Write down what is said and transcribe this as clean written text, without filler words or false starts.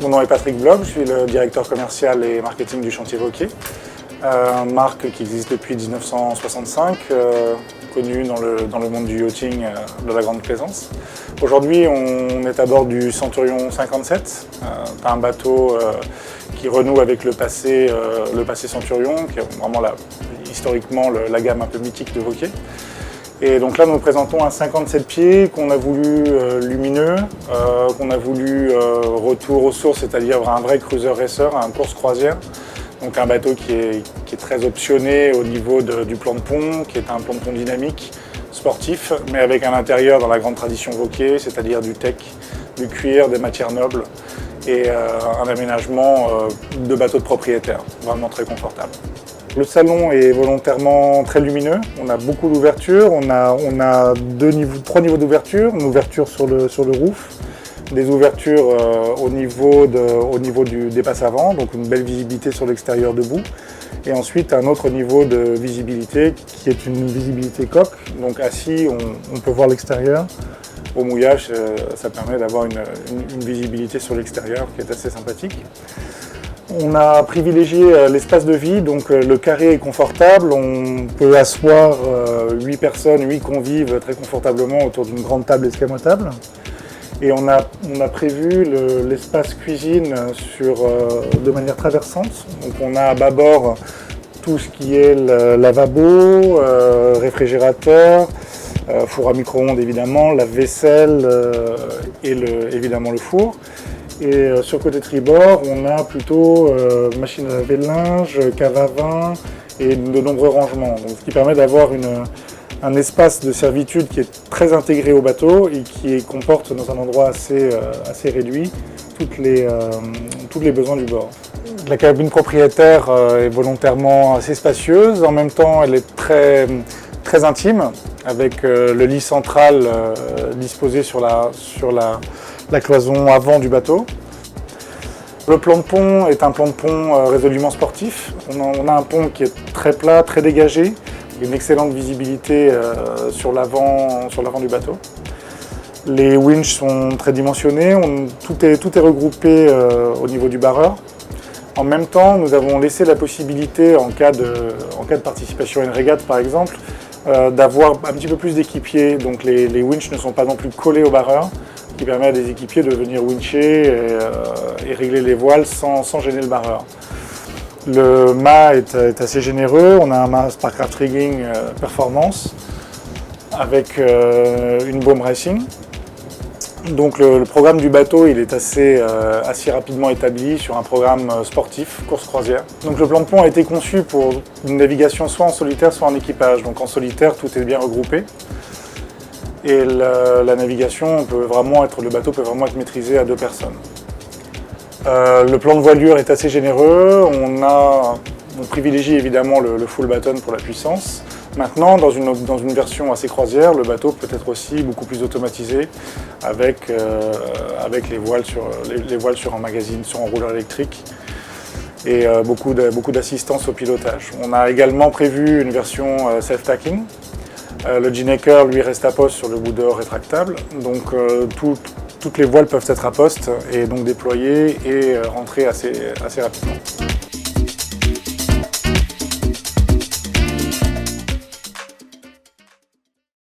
Mon nom est Patrick Bloch, je suis le directeur commercial et marketing du Chantier Vauquier, une marque qui existe depuis 1965, connue dans le monde du yachting de la Grande Plaisance. Aujourd'hui, on est à bord du Centurion 57, un bateau qui renoue avec le passé Centurion, qui est vraiment historiquement la gamme un peu mythique de Vauquier. Et donc là, nous présentons un 57 pieds qu'on a voulu lumineux, qu'on a voulu retour aux sources, c'est-à-dire un vrai cruiser racer, un course croisière. Donc un bateau qui est très optionné au niveau du plan de pont, qui est un plan de pont dynamique, sportif, mais avec un intérieur dans la grande tradition Vauquier, c'est-à-dire du teak, du cuir, des matières nobles et un aménagement de bateau de propriétaire, vraiment très confortable. Le salon est volontairement très lumineux, on a beaucoup d'ouvertures, on a trois niveaux d'ouverture, une ouverture sur le roof, des ouvertures au niveau des passes avant, donc une belle visibilité sur l'extérieur debout, et ensuite un autre niveau de visibilité qui est une visibilité coque, donc assis on peut voir l'extérieur. Au mouillage, ça permet d'avoir une visibilité sur l'extérieur qui est assez sympathique. On a privilégié l'espace de vie, donc le carré est confortable, on peut asseoir 8 personnes, 8 convives très confortablement autour d'une grande table escamotable. Et on a prévu l'espace cuisine de manière traversante. Donc on a à bâbord tout ce qui est le lavabo, réfrigérateur, four à micro-ondes évidemment, lave-vaisselle et évidemment le four. Et sur le côté tribord, on a plutôt machine à laver le linge, cave à vin et de nombreux rangements. Donc, ce qui permet d'avoir un espace de servitude qui est très intégré au bateau et qui comporte dans un endroit assez réduit tous les besoins du bord. La cabine propriétaire est volontairement assez spacieuse, en même temps elle est très intime, avec le lit central disposé sur la cloison avant du bateau. Le plan de pont est un plan de pont résolument sportif. On a un pont qui est très plat, très dégagé, une excellente visibilité sur l'avant du bateau. Les winches sont très dimensionnés, tout est regroupé au niveau du barreur. En même temps, nous avons laissé la possibilité, en cas de participation à une régate par exemple, d'avoir un petit peu plus d'équipiers. Donc les winches ne sont pas non plus collés au barreur, ce qui permet à des équipiers de venir wincher et régler les voiles sans gêner le barreur. Le mât est assez généreux, on a un mât Sparkraft Rigging Performance avec une baume racing. Donc le programme du bateau il est assez rapidement établi sur un programme sportif, course croisière. Donc le plan de pont a été conçu pour une navigation soit en solitaire soit en équipage. Donc en solitaire tout est bien regroupé. Et la navigation le bateau peut vraiment être maîtrisé à 2 personnes. Le plan de voilure est assez généreux, on privilégie évidemment le full batten pour la puissance. Maintenant, dans une version assez croisière, le bateau peut être aussi beaucoup plus automatisé avec les voiles sur un magazine, sur un rouleur électrique et beaucoup d'assistance au pilotage. On a également prévu une version self-tacking. Le Ginnaker, lui, reste à poste sur le bout dehors rétractable, donc toutes les voiles peuvent être à poste et donc déployées et rentrer assez rapidement.